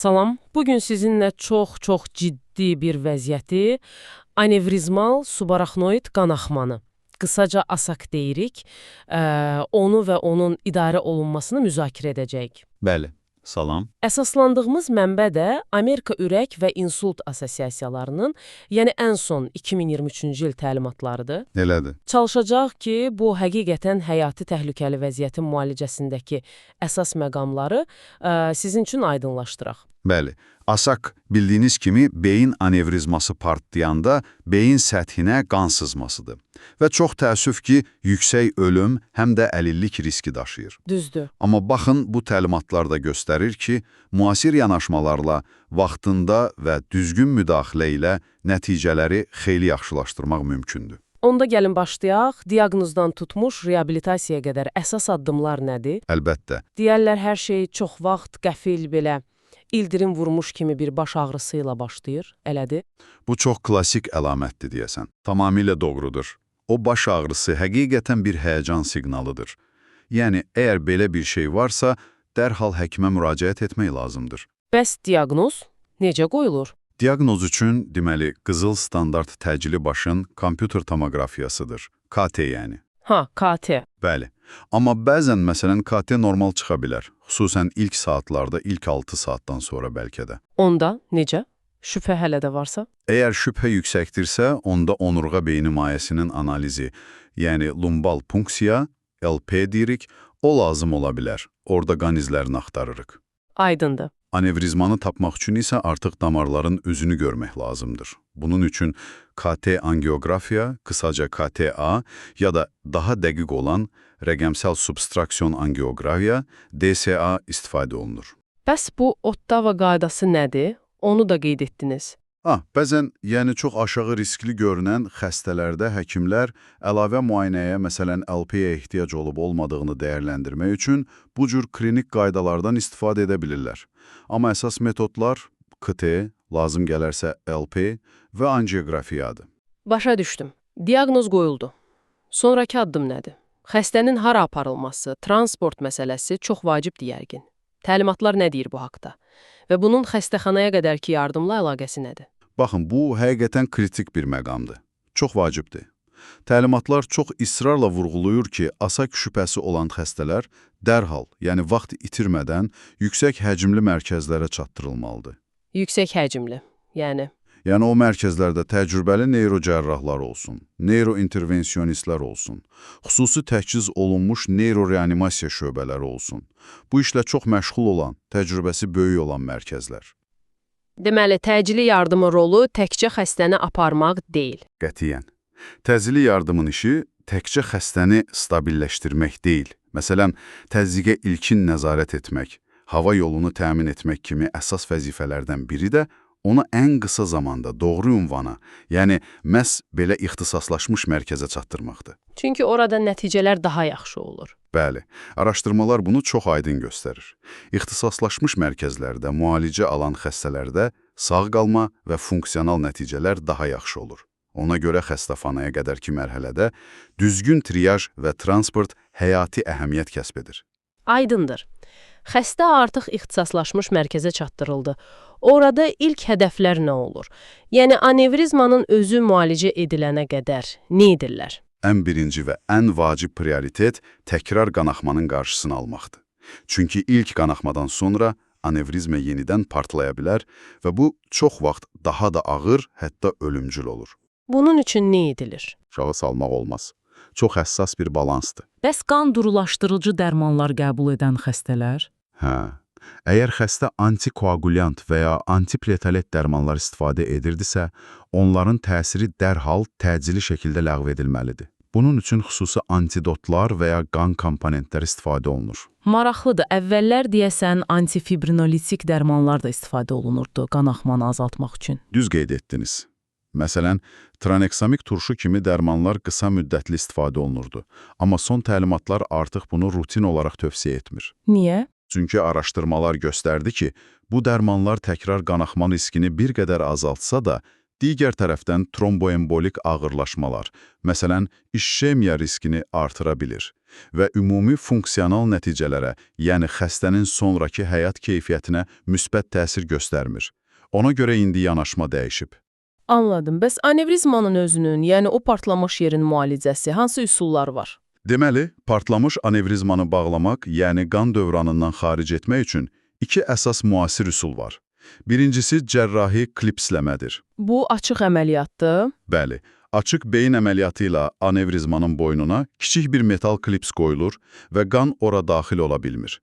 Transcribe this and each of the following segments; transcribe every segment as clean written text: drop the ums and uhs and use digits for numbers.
Salam, bugün sizinlə çox ciddi bir vəziyyəti, anevrizmal subarachnoid qanaxmanı, qısaca ASAK deyirik, onu və onun idarə olunmasını müzakirə edəcəyik. Bəli, salam. Əsaslandığımız mənbə də Amerika Ürək və İnsult Assosiasiyalarının, yəni ən son 2023-cü il təlimatlarıdır. Elədir. Çalışacaq ki, bu həqiqətən həyati təhlükəli vəziyyətin müalicəsindəki əsas məqamları sizin üçün aydınlaşdıraq. Bəli, ASAK bildiyiniz kimi beyin anevrizması partlayanda beyin səthinə qan sızmasıdır. Və çox təəssüf ki, yüksək ölüm həm də əlillik riski daşıyır. Düzdür. Amma baxın, bu təlimatlar da göstərir ki, müasir yanaşmalarla, vaxtında və düzgün müdaxilə ilə nəticələri xeyli yaxşılaşdırmaq mümkündür. Onda gəlin başlayaq. Diaqnozdan tutmuş reabilitasiyaya qədər əsas addımlar nədir? Əlbəttə. Deyərlər hər şey çox vaxt qəfil belə ildırım vurmuş kimi bir baş ağrısı ilə başlayır, elədir? Bu çox klassik əlamətdir deyəsən. Tamamilə doğrudur. O baş ağrısı həqiqətən bir həyəcan siqnalıdır. Yəni, əgər belə bir şey varsa, dərhal həkimə müraciət etmək lazımdır. Bəs diaqnoz necə qoyulur? Diaqnoz üçün, deməli, qızıl standart təcili başın kompüter tomoqrafiyasıdır. KT yəni. Ha, KT. Bəli. Amma bəzən, məsələn, KT normal çıxa bilər. Xüsusən ilk saatlarda, ilk 6 saatdan sonra bəlkə də. Onda necə? Şübhə hələ də varsa? Əgər şübhə yüksəkdirsə, onda onurğa beyni mayəsinin analizi, yəni lumbal punksiya, LP deyirik, o lazım ola bilər. Orada qan izlərini axtarırıq. Aydındır. Anevrizmanı tapmaq üçün isə artıq damarların özünü görmək lazımdır. Bunun üçün KT angiografiya, qısaca KTA ya da daha dəqiq olan rəqəmsel substraksiyon angiografiya, DSA istifadə olunur. Bəs bu Ottava qaydası nədir? Onu da qeyd etdiniz. Bəzən, yəni çox aşağı riskli görünən xəstələrdə həkimlər əlavə müayinəyə, məsələn, LP-yə ehtiyac olub-olmadığını dəyərləndirmək üçün bu cür klinik qaydalardan istifadə edə bilirlər. Amma əsas metodlar KT, lazım gələrsə LP və angiografiyadır. Başa düşdüm. Diaqnoz qoyuldu. Sonrakı addım nədir? Xəstənin hara aparılması, transport məsələsi çox vacibdir yəqin. Təlimatlar nə deyir bu haqda? Və bunun xəstəxanaya qədərki yardımla əlaqəsi nədir? Baxın, bu həqiqətən kritik bir məqamdır. Çox vacibdir. Təlimatlar çox israrla vurğulayır ki, ASAK şübhəsi olan xəstələr dərhal, yəni vaxt itirmədən yüksək həcmli mərkəzlərə çatdırılmalıdır. Yüksək həcmli, yəni? Yəni o mərkəzlərdə təcrübəli neyrocərrahlar olsun, neyrointervensionistlər olsun, xüsusi təchiz olunmuş neyroreanimasiya şöbələri olsun. Bu işlə çox məşğul olan, təcrübəsi böyük olan mərkəzlər. Deməli, təcili yardımın rolu təkcə xəstəni aparmaq deyil. Qətiyyən. Təcili yardımın işi təkcə xəstəni stabilləşdirmək deyil. Məsələn, təzyiqə ilkin nəzarət etmək, hava yolunu təmin etmək kimi əsas vəzifələrdən biri də onu ən qısa zamanda doğru ünvana, yəni məhz belə ixtisaslaşmış mərkəzə çatdırmaqdır. Çünki orada nəticələr daha yaxşı olur. Bəli, araşdırmalar bunu çox aydın göstərir. İxtisaslaşmış mərkəzlərdə müalicə alan xəstələrdə sağ qalma və funksional nəticələr daha yaxşı olur. Ona görə xəstəxanaya qədərki mərhələdə düzgün triyaj və transport həyati əhəmiyyət kəsb edir. Aydındır. Xəstə artıq ixtisaslaşmış mərkəzə çatdırıldı. Orada ilk hədəflər nə olur? Yəni, anevrizmanın özü müalicə edilənə qədər nə edirlər? Ən birinci və ən vacib prioritet təkrar qanaxmanın qarşısını almaqdır. Çünki ilk qanaxmadan sonra anevrizma yenidən partlaya bilər və bu çox vaxt daha da ağır, hətta ölümcül olur. Bunun üçün nə edilir? Uşağı salmaq olmaz. Çox həssas bir balansdır. Bəs qan durulaşdırıcı dərmanlar qəbul edən xəstələr? Əgər xəstə antikoagulyant və ya antipletalet dərmanlar istifadə edirdisə, onların təsiri dərhal təcili şəkildə ləğv edilməlidir. Bunun üçün xüsusi antidotlar və ya qan komponentlər istifadə olunur. Maraqlıdır. Əvvəllər deyəsən antifibrinolitik dərmanlar da istifadə olunurdu qanaxmanı azaltmaq üçün. Düz qeyd etdiniz. Məsələn, traneksamik turşu kimi dərmanlar qısa müddətli istifadə olunurdu. Amma son təlimatlar artıq bunu rutin olaraq tövsiyə etmir. Niyə? Çünki araşdırmalar göstərdi ki, bu dərmanlar təkrar qanaxma riskini bir qədər azaltsa da, Digər tərəfdən tromboembolik ağırlaşmalar, məsələn, işşemiya riskini artıra bilir və ümumi funksional nəticələrə, yəni xəstənin sonrakı həyat keyfiyyətinə müsbət təsir göstərmir. Ona görə indi yanaşma dəyişib. Anladım. Bəs anevrizmanın özünün, yəni o partlamış yerin müalicəsi, hansı üsullar var? Deməli, partlamış anevrizmanı bağlamaq, yəni qan dövranından xaric etmək üçün iki əsas müasir üsul var. Birincisi cərrahi klipsləmədir. Bu açıq əməliyyatdır. Bəli, açıq beyin əməliyyatı ilə anevrizmanın boynuna kiçik bir metal klips qoyulur və qan ora daxil ola bilmir.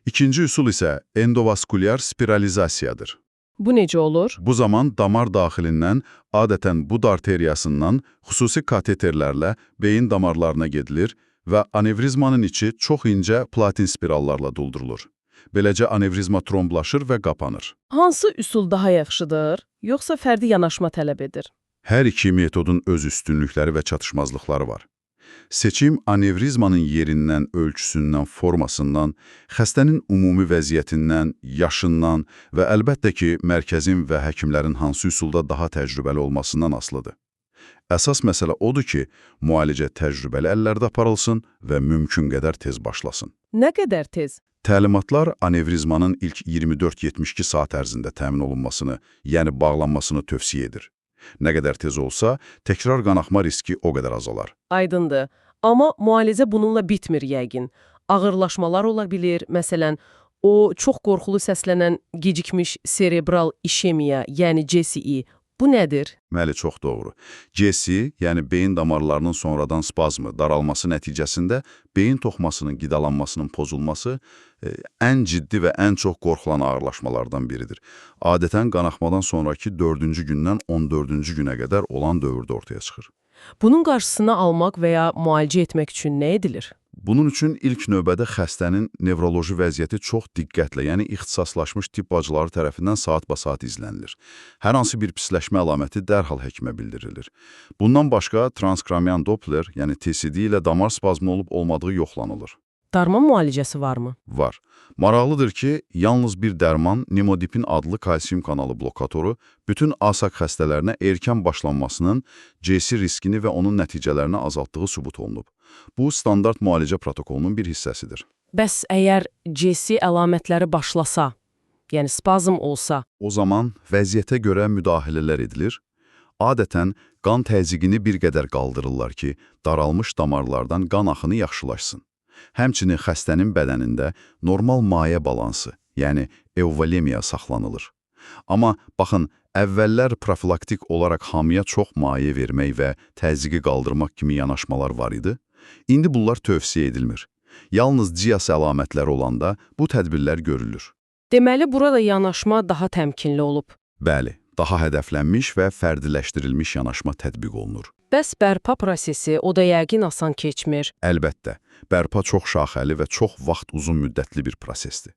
İkinci üsul isə endovaskulyar spiralizasiyadır. Bu necə olur? Bu zaman damar daxilindən, adətən bud arteriyasından xüsusi kateterlərlə beyin damarlarına gedilir və anevrizmanın içi çox incə platin spirallarla doldurulur. Beləcə anevrizma tromblaşır və qapanır. Hansı üsul daha yaxşıdır, yoxsa fərdi yanaşma tələb edir? Hər iki metodun öz üstünlükləri və çatışmazlıqları var. Seçim anevrizmanın yerindən, ölçüsündən, formasından, xəstənin ümumi vəziyyətindən, yaşından və əlbəttə ki, mərkəzin və həkimlərin hansı üsulda daha təcrübəli olmasından asılıdır. Əsas məsələ odur ki, müalicə təcrübəli əllərdə aparılsın və mümkün qədər tez başlasın. Nə qədər tez? Təlimatlar anevrizmanın ilk 24-72 saat ərzində təmin olunmasını, yəni bağlanmasını tövsiyə edir. Nə qədər tez olsa, təkrar qanaxma riski o qədər azalar. Aydındır. Amma müalicə bununla bitmir yəqin. Ağırlaşmalar ola bilir, məsələn, o çox qorxulu səslənən gecikmiş serebral işemiya, yəni CSI. Bu nədir? Məli, çox doğru. CSI, yəni beyin damarlarının sonradan spazmı, daralması nəticəsində beyin toxmasının qidalanmasının pozulması ən ciddi və ən çox qorxulan ağırlaşmalardan biridir. Adətən qanaxmadan sonraki 4-cü gündən 14-cü günə qədər olan dövrdə ortaya çıxır. Bunun qarşısını almaq və ya müalicə etmək üçün nə edilir? Bunun üçün ilk növbədə xəstənin nevroloji vəziyyəti çox diqqətlə, yəni ixtisaslaşmış tibb bacıları tərəfindən saat-ba-saat izlənilir. Hər hansı bir pisləşmə əlaməti dərhal həkimə bildirilir. Bundan başqa transkranial Doppler, yəni TCD ilə damar spazmı olub-olmadığı yoxlanılır. Darman müalicəsi varmı? Var. Maraqlıdır ki, yalnız bir dərman, nimodipin adlı kalsium kanalı blokatoru, bütün ASAK xəstələrinə erkən başlanmasının CSI riskini və onun nəticələrini azaltdığı sübut olunub. Bu, standart müalicə protokolunun bir hissəsidir. Bəs əgər CSI əlamətləri başlasa, yəni spazm olsa? O zaman vəziyyətə görə müdaxilələr edilir. Adətən, qan təzyiqini bir qədər qaldırırlar ki, daralmış damarlardan qan axını yaxşılaşsın. Həmçinin xəstənin bədənində normal maye balansı, yəni euvolemiya saxlanılır. Amma baxın, əvvəllər profilaktik olaraq hamıya çox maye vermək və təzyiqi qaldırmaq kimi yanaşmalar var idi. İndi bunlar tövsiyə edilmir. Yalnız CIAS əlamətləri olanda bu tədbirlər görülür. Deməli, burada yanaşma daha təmkinli olub. Bəli, daha hədəflənmiş və fərdiləşdirilmiş yanaşma tətbiq olunur. Bəs bərpa prosesi, o da yəqin asan keçmir. Əlbəttə, bərpa çox şaxəli və çox vaxt uzun müddətli bir prosesdir.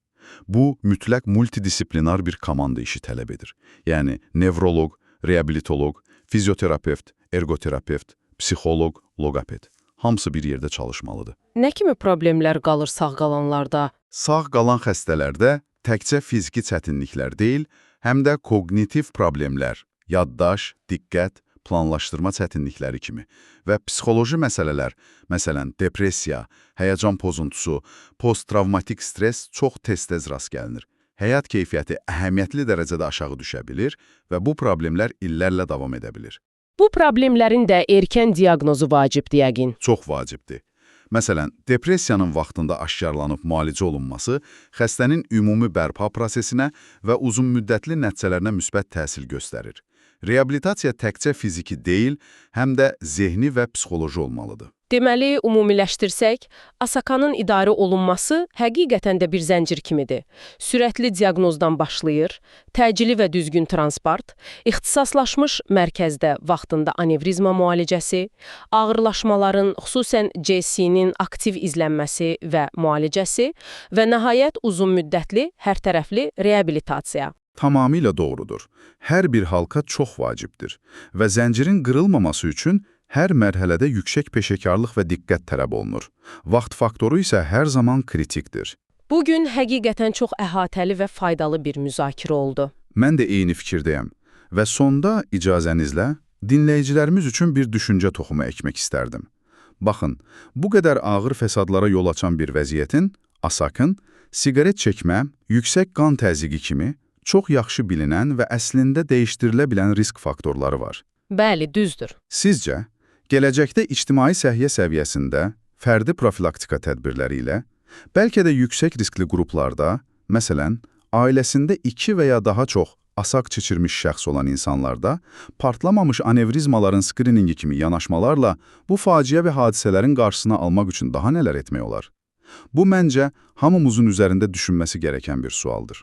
Bu, mütləq multidisiplinar bir komanda işi tələb edir. Yəni, nevroloq, reabilitoloq, fizioterapevt, ergoterapevt, psixoloq, loqoped. Hamısı bir yerdə çalışmalıdır. Nə kimi problemlər qalır sağ qalanlarda? Sağ qalan xəstələrdə təkcə fiziki çətinliklər deyil, həm də koqnitiv problemlər, yaddaş, diqqət, planlaşdırma çətinlikləri kimi və psixoloji məsələlər, məsələn, depressiya, həyəcan pozuntusu, post-travmatik stres çox tez-tez rast gəlinir. Həyat keyfiyyəti əhəmiyyətli dərəcədə aşağı düşə bilir və bu problemlər illərlə davam edə bilir. Bu problemlərin də erkən diaqnozu vacibdir yəqin. Çox vacibdir. Məsələn, depressiyanın vaxtında aşkarlanıb müalicə olunması xəstənin ümumi bərpa prosesinə və uzunmüddətli nəticələrinə müsbət təsir göstərir. Reabilitasiya təkcə fiziki deyil, həm də zehni və psixoloji olmalıdır. Deməli, ümumiləşdirsək, ASAK-nın idarə olunması həqiqətən də bir zəncir kimidir. Sürətli diaqnozdan başlayır, təcili və düzgün transport, ixtisaslaşmış mərkəzdə vaxtında anevrizma müalicəsi, ağırlaşmaların, xüsusən CSI-nin aktiv izlənməsi və müalicəsi və nəhayət uzunmüddətli, hərtərəfli reabilitasiya. Tamamilə doğrudur. Hər bir halqa çox vacibdir və zəncirin qırılmaması üçün hər mərhələdə yüksək peşəkarlıq və diqqət tələb olunur. Vaxt faktoru isə hər zaman kritikdir. Bugün həqiqətən çox əhatəli və faydalı bir müzakirə oldu. Mən də eyni fikirdəyəm Və sonda icazənizlə dinləyicilərimiz üçün bir düşüncə toxumu əkmək istərdim. Baxın, bu qədər ağır fəsadlara yol açan bir vəziyyətin, ASAK-ın, siqaret çəkmə, yüksək qan təzyiqi kimi çox yaxşı bilinən və əslində dəyişdirilə bilən risk faktorları var. Bəli, düzdür. Sizcə, gələcəkdə ictimai səhiyyə səviyyəsində fərdi profilaktika tədbirləri ilə, bəlkə də yüksək riskli qruplarda, məsələn, ailəsində 2 və ya daha çox ASAK keçirmiş şəxs olan insanlarda partlamamış anevrizmaların skriningi kimi yanaşmalarla bu faciə və hadisələrin qarşısını almaq üçün daha nələr etmək olar? Bu, məncə, hamımızın üzərində düşünməsi gerəkən bir sualdır.